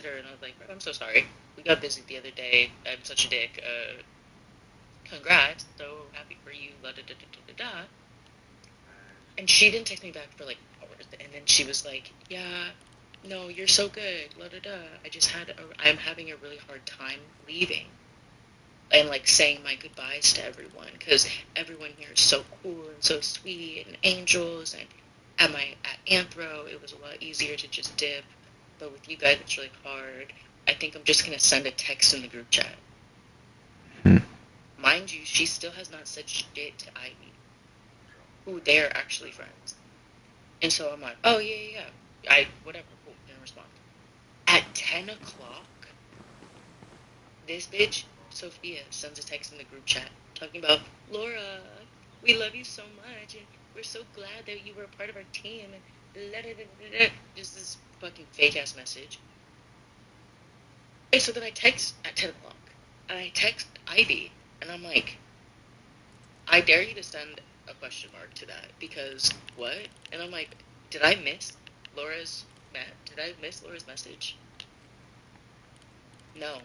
her, and I was like, I'm so sorry. We got busy the other day. I'm such a dick. Congrats. So happy for you. La da da da da da da. And she didn't text me back for like hours. And then she was like, yeah, no, you're so good. La da da. I'm having a really hard time leaving and like saying my goodbyes to everyone because everyone here is so cool and so sweet and angels. And at Anthro, it was a lot easier to just dip. But with you guys, it's really hard. I think I'm just going to send a text in the group chat. Mind you, she still has not said shit to Ivy, who they're actually friends. And so I'm like, oh, yeah. Whatever, cool, didn't respond. At 10 o'clock, this bitch, Sophia, sends a text in the group chat talking about, Laura, we love you so much, and we're so glad that you were a part of our team, and just this fucking fake-ass message. And so then I text at 10 o'clock, and I text Ivy, and I'm like, I dare you to send a question mark to that, because what? And I'm like, did I miss Laura's message? No.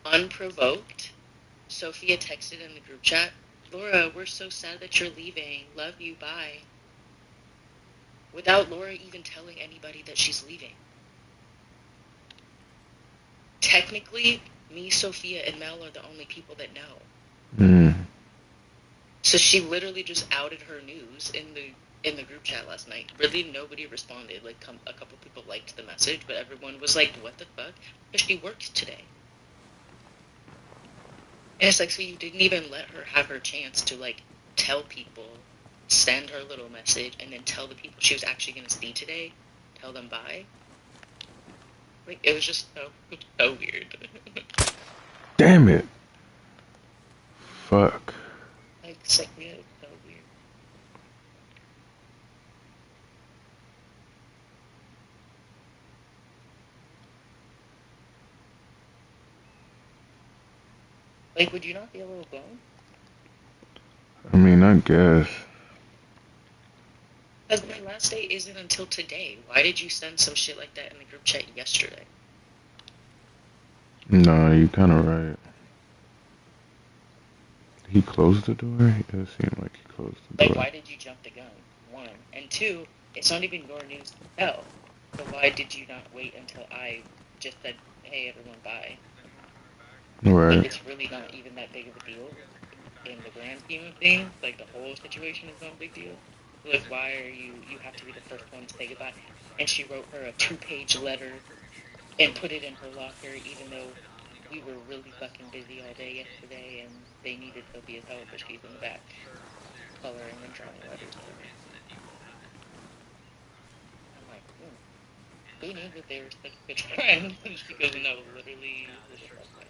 Unprovoked, Sophia texted in the group chat, Laura, we're so sad that you're leaving. Love you, bye. Without Laura even telling anybody that she's leaving. Technically, me, Sophia, and Mel are the only people that know. So she literally just outed her news in the group chat last night. Really, nobody responded. Like, a couple people liked the message, but everyone was like, what the fuck? Because she works today. And it's like, so you didn't even let her have her chance to, like, tell people, send her little message, and then tell the people she was actually going to see today, tell them bye. Like, it was just so weird. Damn it. Fuck. Like, so weird. Like, would you not be a little blown? I mean, I guess. Because my last day isn't until today. Why did you send some shit like that in the group chat yesterday? No, you kind of right. He closed the door? It does seem like he closed the Like, door. why did you jump the gun? One. And two, it's not even your news to tell. So why did you not wait until I just said, hey, everyone, bye? Right. Like, it's really not even that big of a deal in the grand scheme of things. Like, the whole situation is not a big deal. Like, why are you have to be the first one to say goodbye? And she wrote her a 2-page letter and put it in her locker, even though we were really fucking busy all day yesterday and they needed Sophia's help, but she's in the back coloring and drawing letters. I'm like, who knew that they were such good friends? And she goes, no, literally, we're just best friends.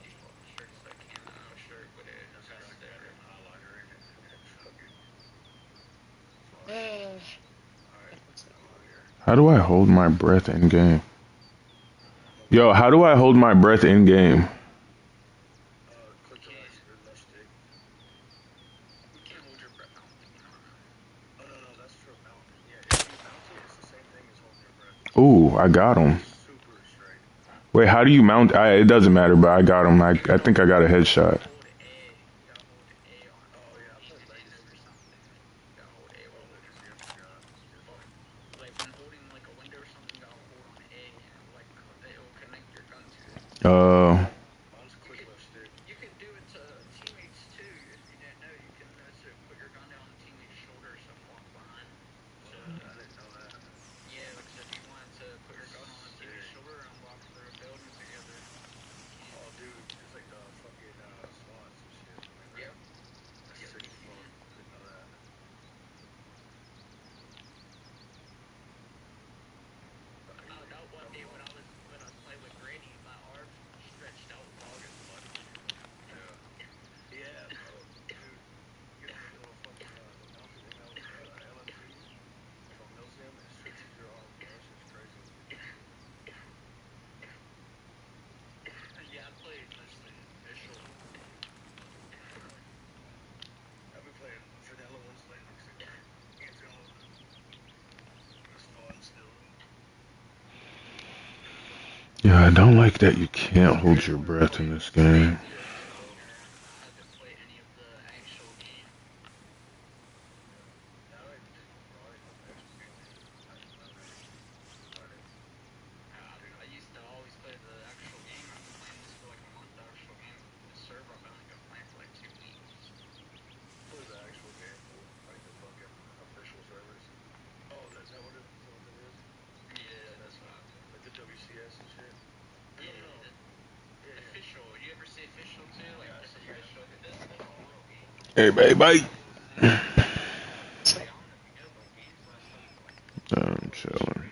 How do I hold my breath in game? Yo, how do I hold my breath in game? Ooh, I got him. Wait, how do you mount? It doesn't matter, but I got him. I think I got a headshot. Uh, Yeah, I don't like that you can't hold your breath in this game. Hey, bye, bye. I'm chilling.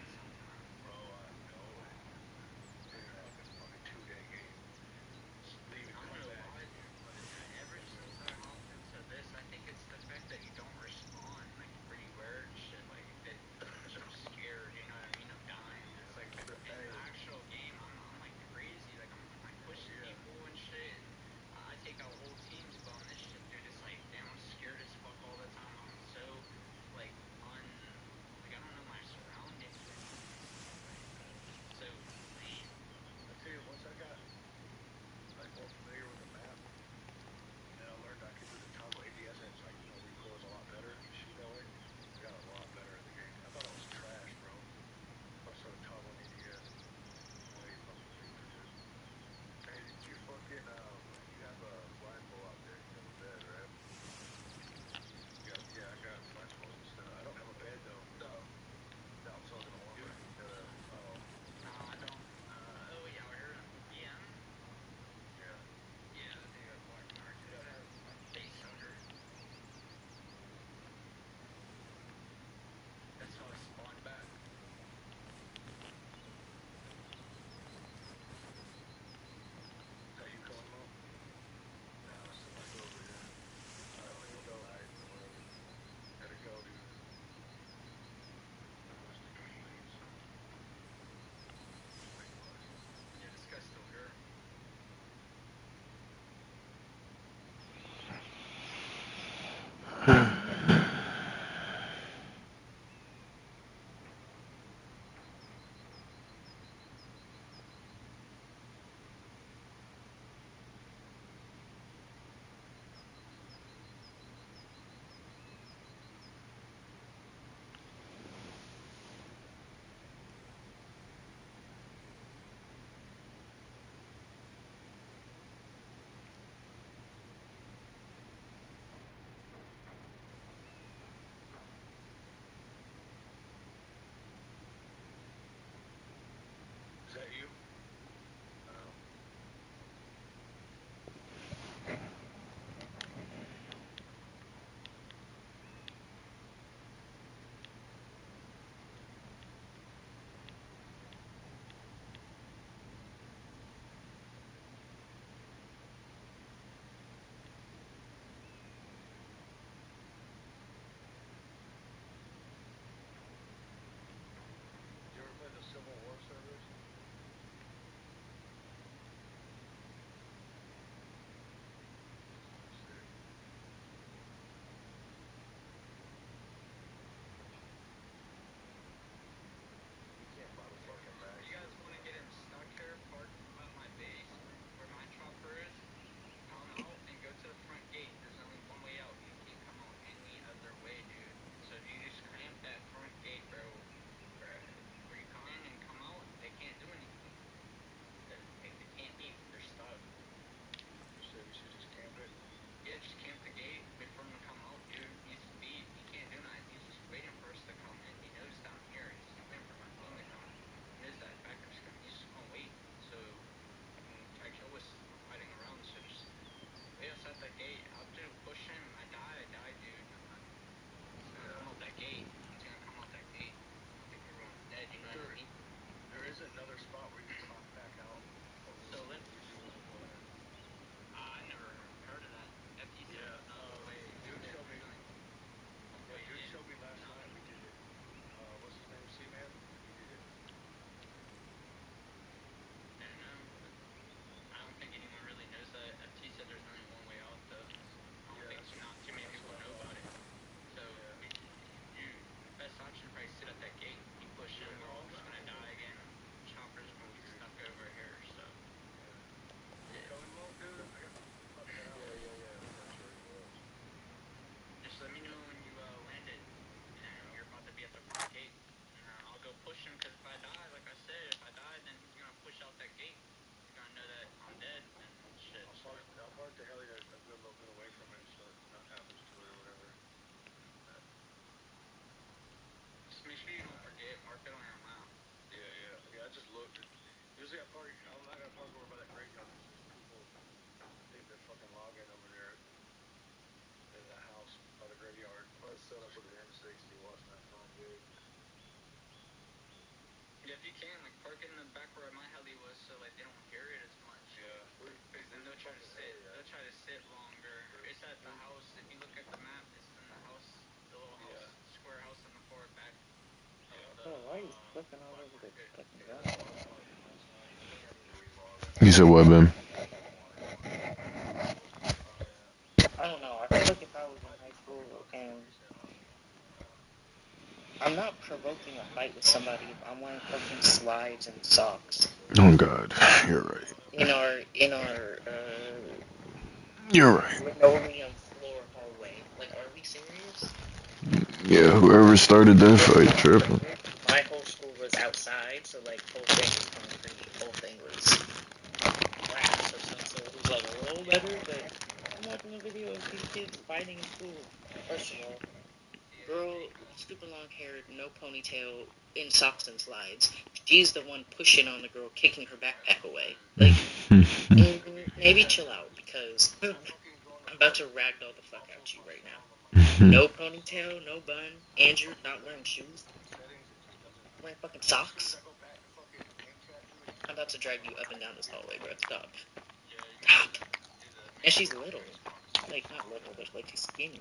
Oh, why are you flipping all over the fucking ground? You said what, man? I don't know. I feel like if I was in high school and I'm not provoking a fight with somebody if I'm wearing fucking slides and socks Oh God, you're right. in our You're right. linoleum floor hallway. Like, are we serious? Yeah, whoever started that fight tripping. My whole school was outside, so like whole thing was concrete, whole thing was grass or some sort. It was like a little better, but I'm watching a video of these kids fighting in school. First of all, girl, super long hair, no ponytail, in socks and slides. She's the one pushing on the girl, kicking her backpack away. Like, maybe chill out because I'm about to ragdoll the fuck out you right now. No ponytail, no bun, and you're not wearing shoes. Wearing fucking socks. I'm about to drag you up and down this hallway, bro. Stop. Stop. And she's little. Like, not little, but like she's skinny.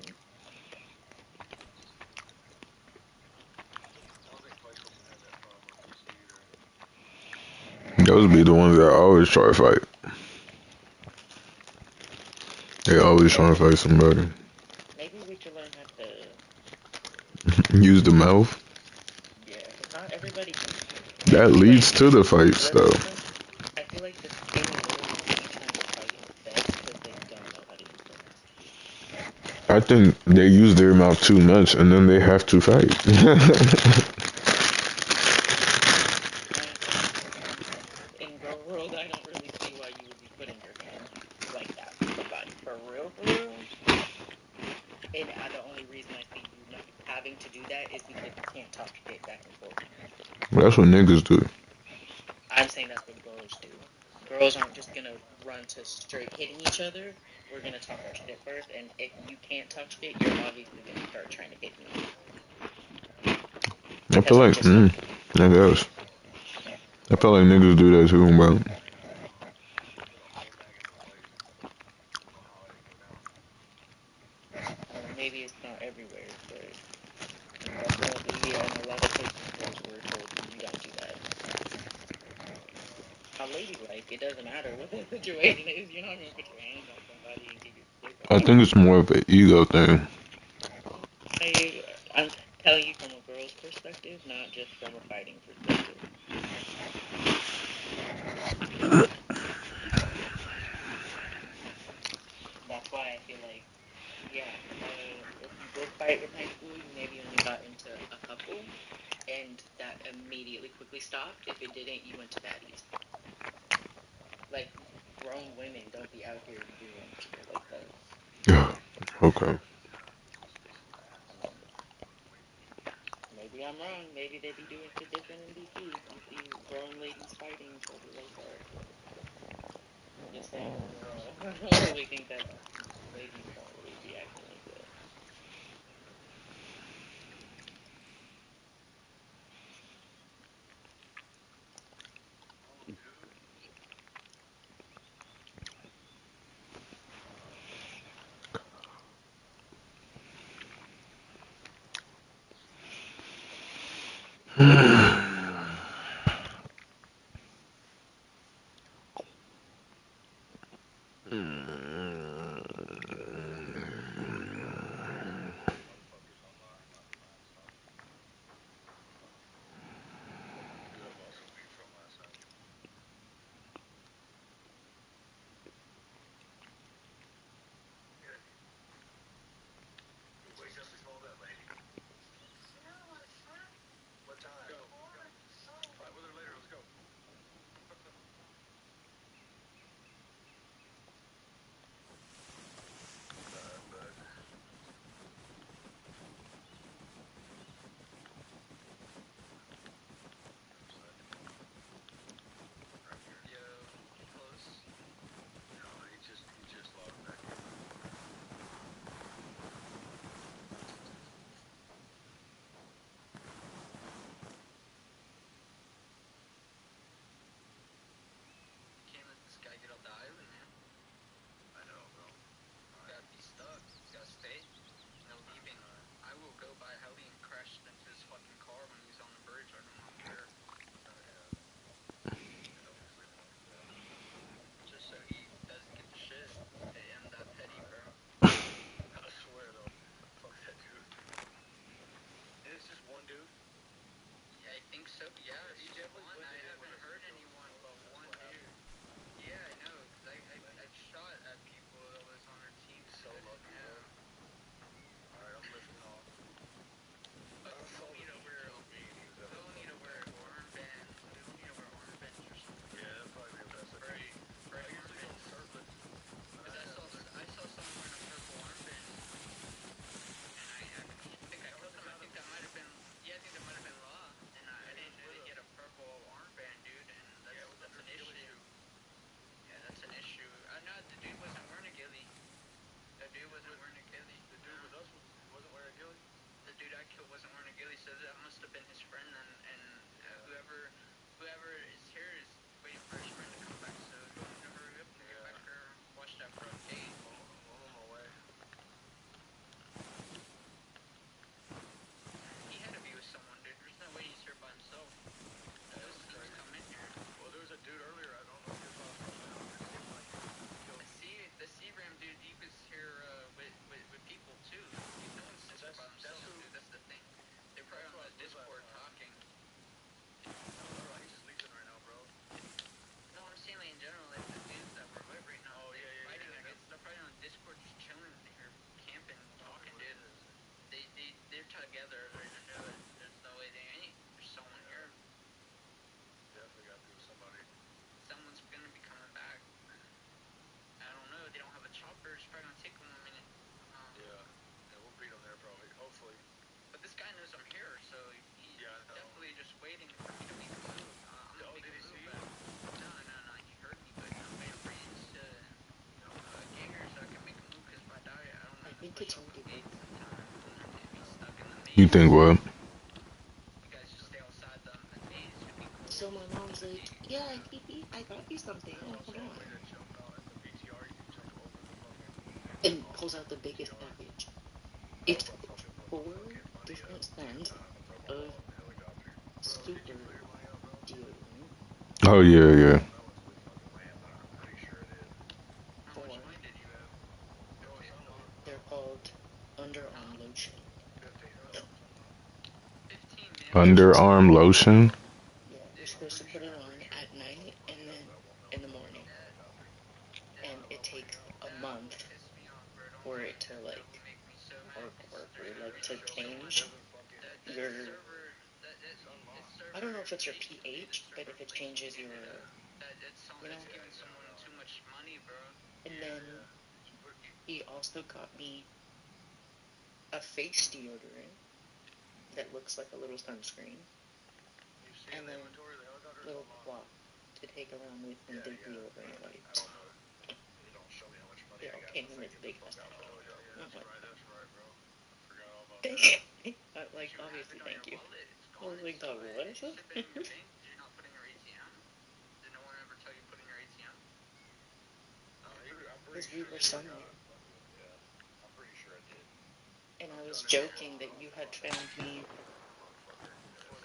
Those be the ones that always try to fight. They always trying to fight somebody. Maybe we should learn how to. Use the mouth. Yeah, because not everybody. That leads to the fights, though. I feel like the skinny little ones each time they're fighting best because they don't know how to use their mouth. I think they use their mouth too much, and then they have to fight. In girl world, I don't really see why you would be putting your hand like that for somebody. For real, for real. And the only reason I see you not having to do that is because you can't talk shit back and forth. That's what niggas do. I'm saying that's what girls do. Girls aren't just gonna run to straight hitting each other. We're gonna talk our shit first, and if you can't talk shit, you're obviously gonna start trying to hit me. I feel like, I guess. I feel like niggas do that too, bro. Maybe it's not everywhere, but definitely in a lot of cases, girls were told you don't do that. How ladylike, it doesn't matter what the situation is. You're not gonna put your hands on somebody and get your dick I off. think it's more of an ego thing. I'm telling you from a girl's perspective, not just from a fighting perspective. That's why I feel like, yeah, if you did fight in high school, you maybe only got into a couple, and that immediately quickly stopped. If it didn't, you went to baddies. Like, grown women don't be out here doing shit like that. Yeah. Okay. Maybe I'm wrong. Maybe they be doing shit different in DC. You see grown ladies fighting each other like that. Just saying. I don't really think that ladies don't really be acting like that. could tell people. You think what? So my mom's like, yeah, I got you something. Oh, hold on. And pulls out the biggest package. It's 4 different scents of super deodorant. Oh yeah, yeah. Four. They're called underarm lotion. Underarm lotion. Yeah, you're supposed to put it on at night and then in the morning. And it takes a month for it to work or like to change your, I don't know if it's your pH, but if it changes your, you know. And then he also got me a face deodorant that looks like a little sunscreen, and then little cloth to take around with him, the deodorant wipes. They all came in this big ass package. I'm like, thank you. Like, obviously, thank you. I was like, dog, what is this? Because we were somewhere, and I was joking that you had found me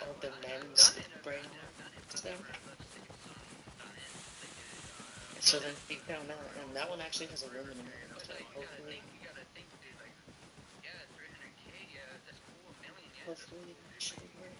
all the men's brand stuff. So then he found that, and that one actually has aluminum in it, so hopefully that should work.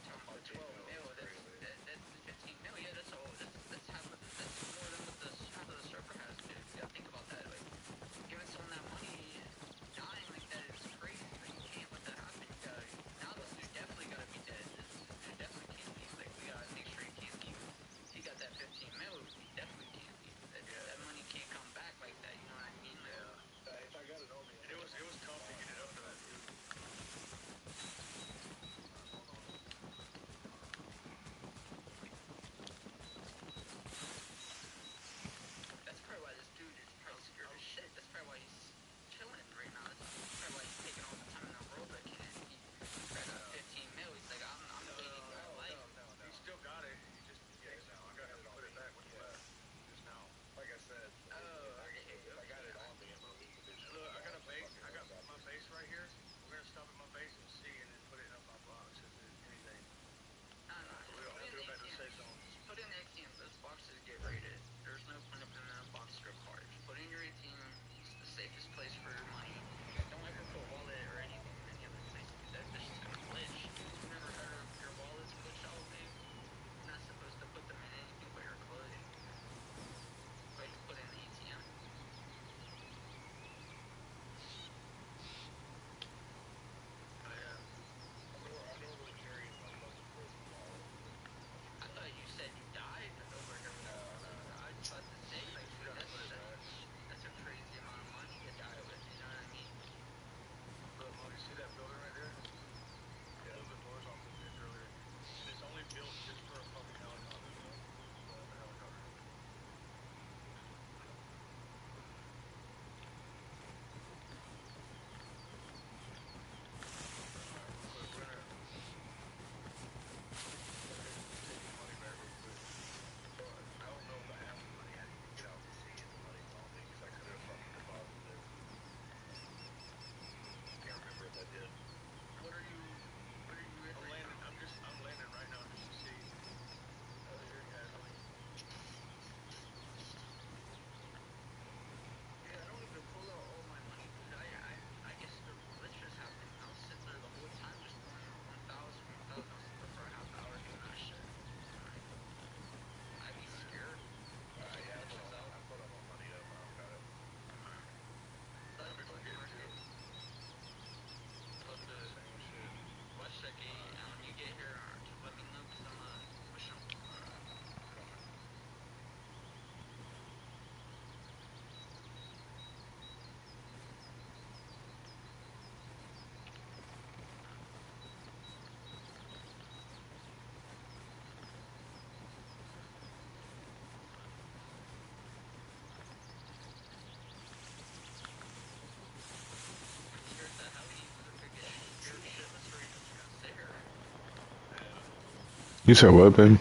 You said what, baby?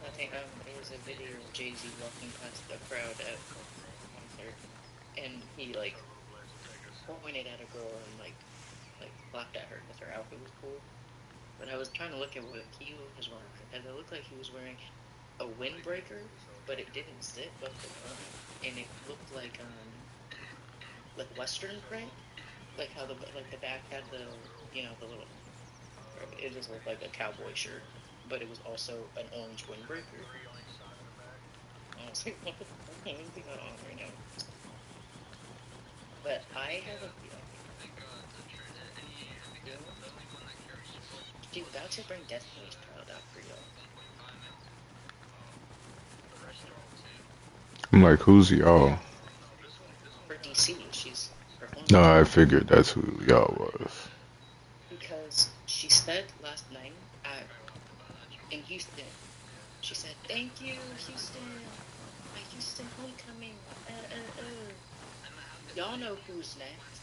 I think it was a video of Jay-Z walking past the crowd at a concert, and he like pointed at a girl and like clapped at her because her outfit was cool. But I was trying to look at what he was wearing, and it looked like he was wearing a windbreaker, but it didn't zip up the front, and it looked like Western print, like how the back had the little. It just looked like a cowboy shirt, but it was also an orange windbreaker. I was like, what the fuck is going on right now? But I have a feeling, you know, she's about to bring Destiny's Child out for y'all. I'm like, who's y'all? For DC, she's No, performing I figured that's who y'all was. because she said last night in Houston, she said, "Thank you, Houston, my Houston homecoming." Y'all know who's next.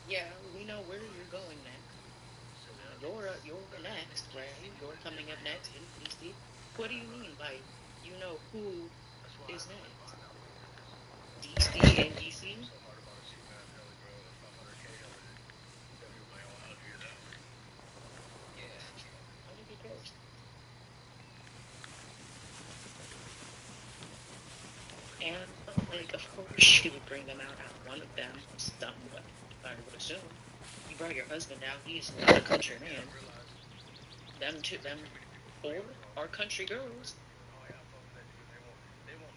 Yeah, we know where you're going next. You're next, right? You're coming up next in DC. What do you mean by you know who is next? DC and DC? How did it go? And like, of course, she would bring them out at one of them, somewhat. I would assume. You brought your husband out. He's not a country man. Them four are country girls.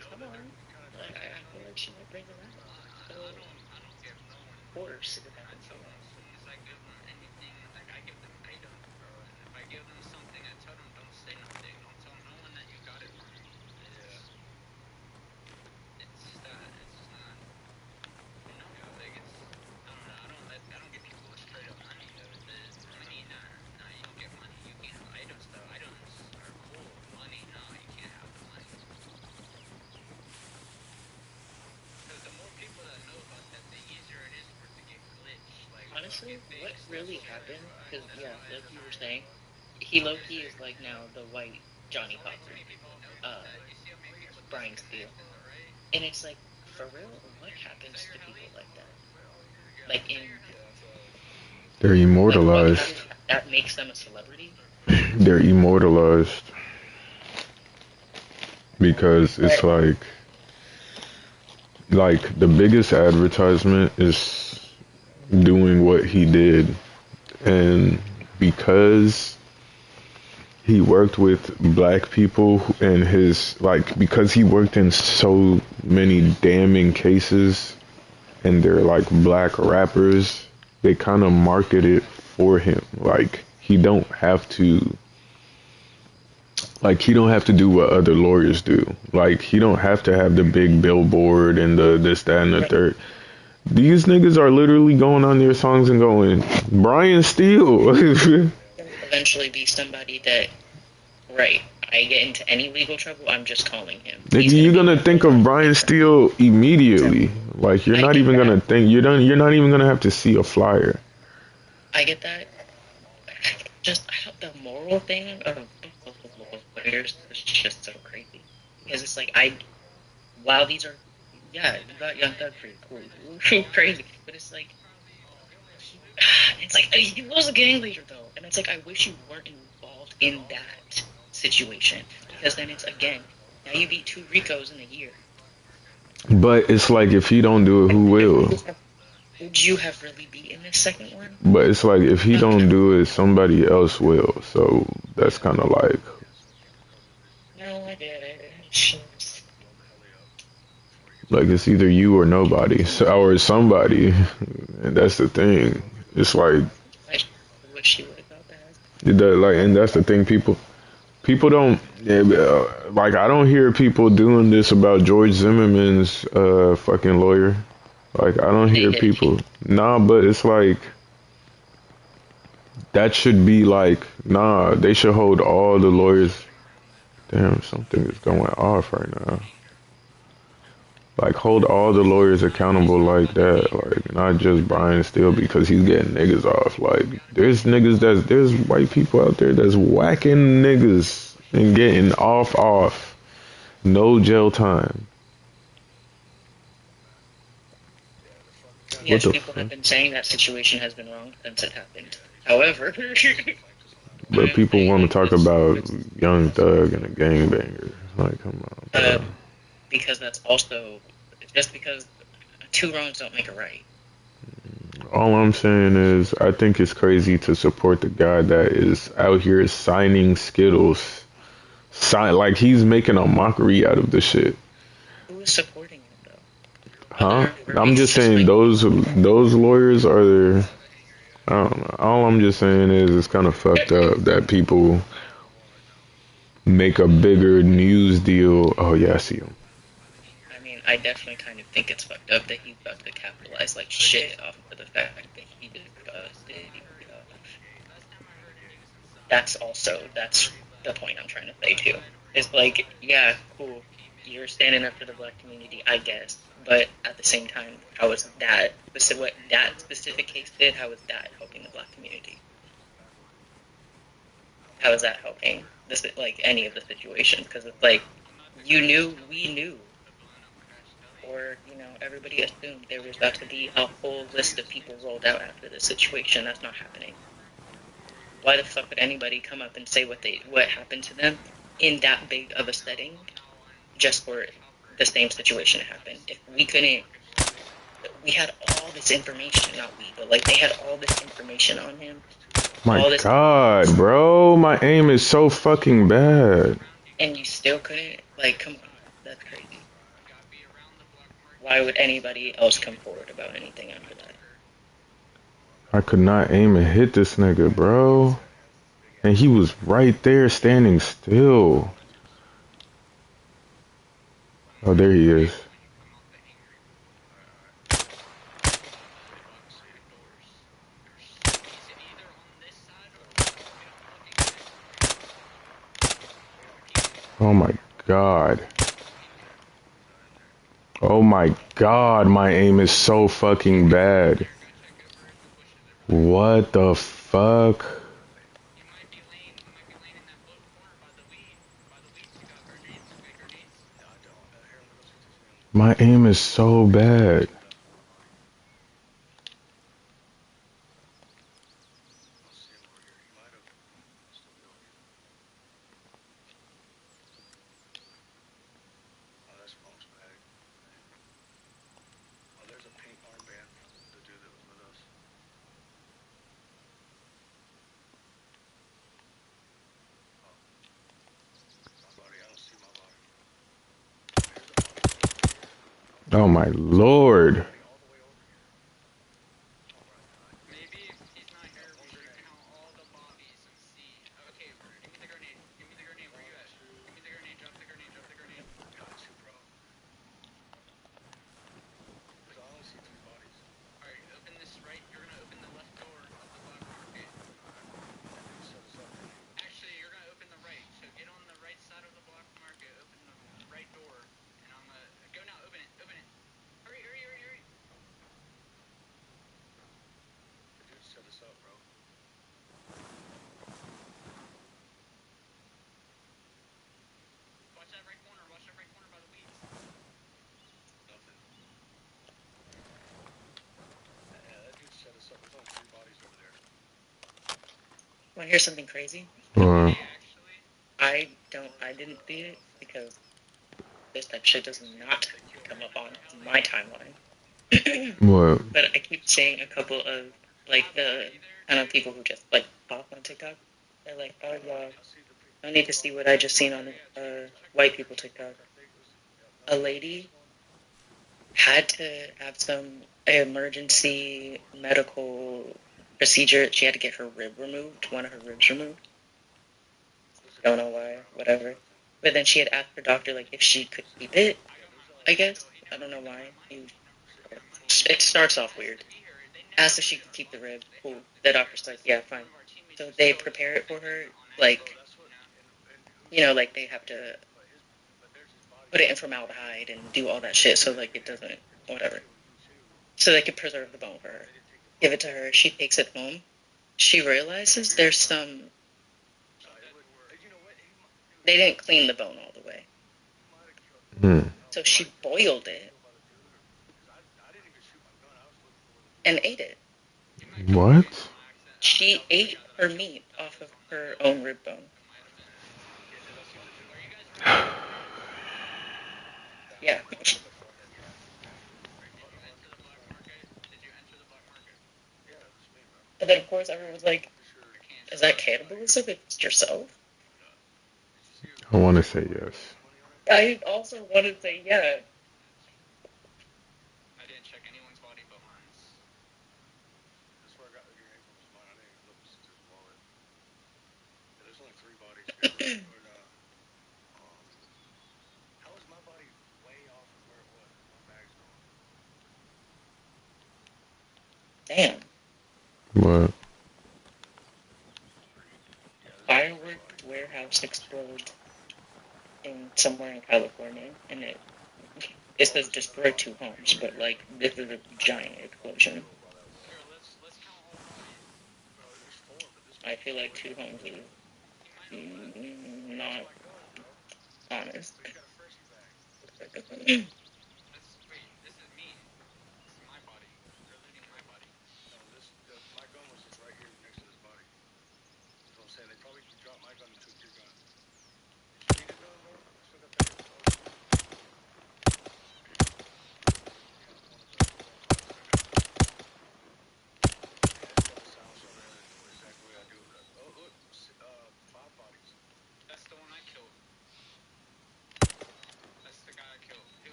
Come on. I feel like she might bring them out. So, of course, it would happen for them. Honestly, what really happened? Because yeah, like you were saying, he low key is like now the white Johnny Cochran, uh, Brian Steele, and it's like for real, what happens to people like that? Like in They're like what immortalized. happens that makes them a celebrity? They're immortalized because it's But like the biggest advertisement is doing what he did, and because he worked with black people and his like because he worked in so many damning cases and they're like black rappers, they kind of market it for him. Like he don't have to do what other lawyers do. Like he don't have to have the big billboard and the this, that, and the right, third. These niggas are literally going on their songs and going, Brian Steele. eventually be somebody that right. I get into any legal trouble, I'm just calling him. Nigga, He's gonna you're be gonna my think lawyer. of Brian Steele immediately. Like you're I not get even that. gonna think you're not even gonna have to see a flyer. I get that. Just the moral thing of lawyers is just so crazy because it's like wow, these are yeah, you got Young Thug free, cool, crazy, but it's like he was a gang leader though, and it's like I wish you weren't involved in that situation because then it's again now you beat two Ricos in a year. But it's like if he don't do it, who will? Would you have really beaten this second one? But it's like if he No, don't do it, somebody else will. So that's kind of like no, I get it. it's either you or nobody, or somebody, and that's the thing. It's like I wish she would have got that. and that's the thing. People don't like. I don't hear people doing this about George Zimmerman's fucking lawyer. Like I don't They hear did. people. Nah, but it's like that should be like nah. They should hold all the lawyers. Damn, something is going off right now. Like, hold all the lawyers accountable like that. Like, not just Brian Steele because he's getting niggas off. Like, there's white people out there that's whacking niggas and getting off. No jail time. What Yes, the people fuck? have been saying that situation has been wrong since it happened. However, But I'm people saying want to like talk this about Young Thug and a gangbanger. Like, come on, bro. because that's also just because two wrongs don't make a right. All I'm saying is, I think it's crazy to support the guy that is out here signing Skittles. Like he's making a mockery out of the shit. Who is supporting him though? Huh? Other I'm roommates just just saying like those lawyers are. I don't know. All I'm just saying is it's kind of fucked up that people make a bigger news deal. Oh yeah, I see him. I mean, I definitely kind of think it's fucked up that he's about to capitalize like shit off of the fact that he did custody. That's the point I'm trying to say too. It's like, yeah, cool, you're standing up for the black community, I guess, but at the same time, how is that what that specific case did? How is that helping the black community? How is that helping this like any of the situations? Because it's like you knew, we knew, or everybody assumed there was about to be a whole list of people rolled out after this situation. That's not happening. Why the fuck would anybody come up and say what happened to them in that big of a setting just for the same situation to happen? If we couldn't, we had all this information, not we, but like they had all this information on him, My all this, God, bro, my aim is so fucking bad. and you still couldn't. Like, come on, that's crazy. Why would anybody else come forward about anything after that? I could not aim and hit this nigga, bro. And he was right there standing still. Oh, there he is. Oh my God. Oh my God, my aim is so fucking bad. What the fuck? My aim is so bad. Oh my Lord. Want to hear something crazy? Uh, I didn't see it because this type of shit does not come up on my timeline. what? But I keep seeing a couple of like the kind of people who just like pop on TikTok. They're like, oh yeah, I need to see what I just seen on white people TikTok. A lady had to have some emergency medical procedure. She had to get her rib removed, one of her ribs removed. Don't know why, whatever. But then she had asked her doctor like if she could keep it. I guess I don't know why. It starts off weird. Asked if she could keep the rib. Cool. The doctor's like, yeah, fine. So they prepare it for her, like like they have to put it in formaldehyde and do all that shit so like it doesn't whatever. So they could preserve the bone for her. Give it to her. She takes it home. She realizes there's some. They didn't clean the bone all the way, Hmm. so she boiled it and ate it. What? She ate her meat off of her own rib bone. Yeah. And then of course everyone was like, "Is that cannibalism? It's yourself." I want to say yes. I also want to say yeah. Damn. What? Firework warehouse explode in somewhere in California, and it says destroy 2 homes, but like this is a giant explosion. I feel like 2 homes is not honest.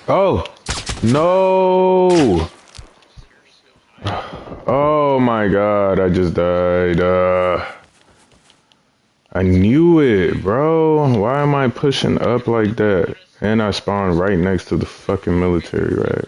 Oh no! Oh my god! I just died. I knew it, bro. Why am I pushing up like that? And I spawned right next to the fucking military rack.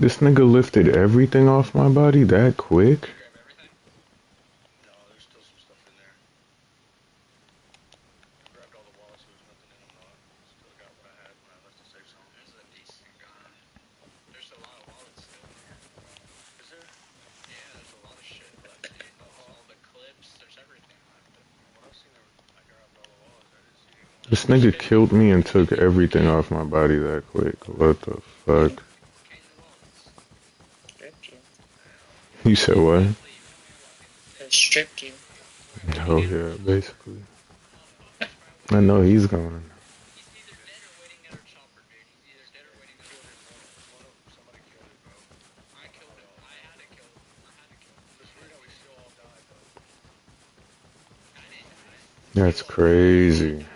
This nigga lifted everything off my body that quick? This nigga killed me and took everything off my body that quick. What the fuck? Stripped you. You said what? It stripped you. Oh yeah, basically. I know he's gone. That's crazy.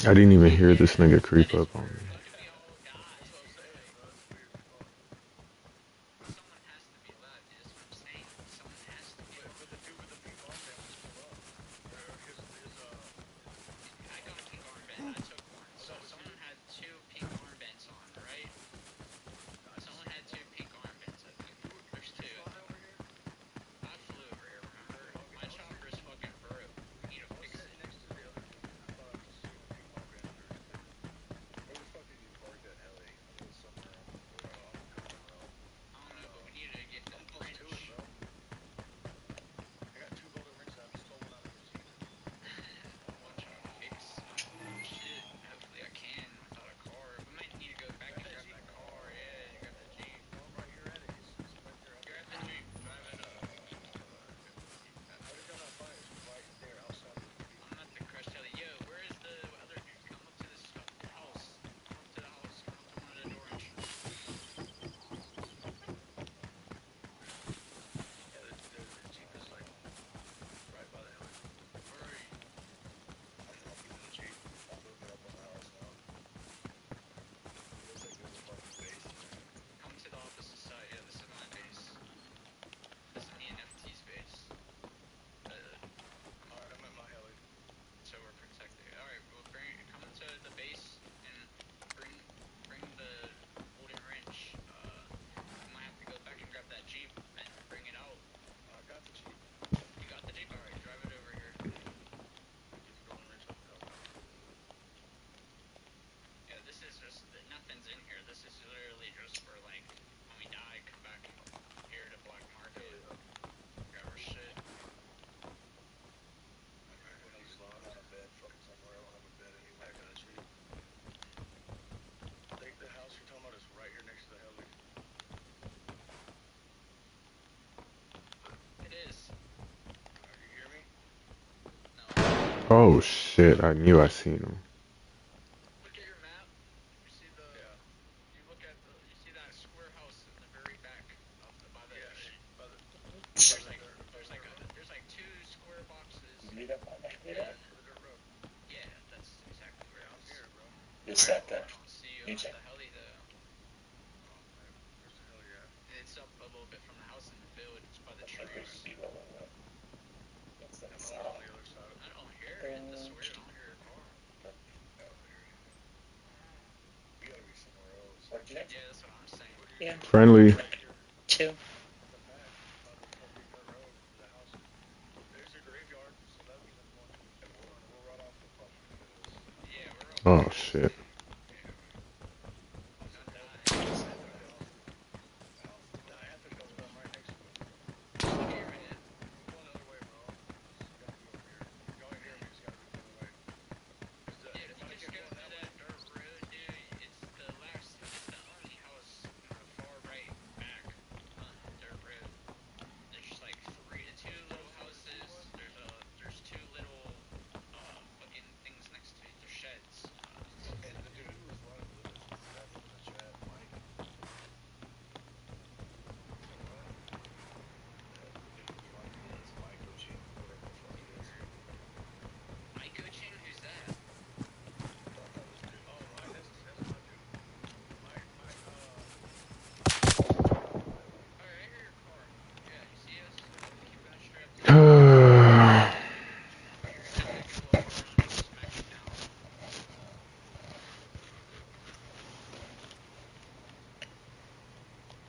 I didn't even hear this nigga creep up on me. Oh shit, I knew I seen him. Is that the music? Yeah. Friendly. 2. Oh shit.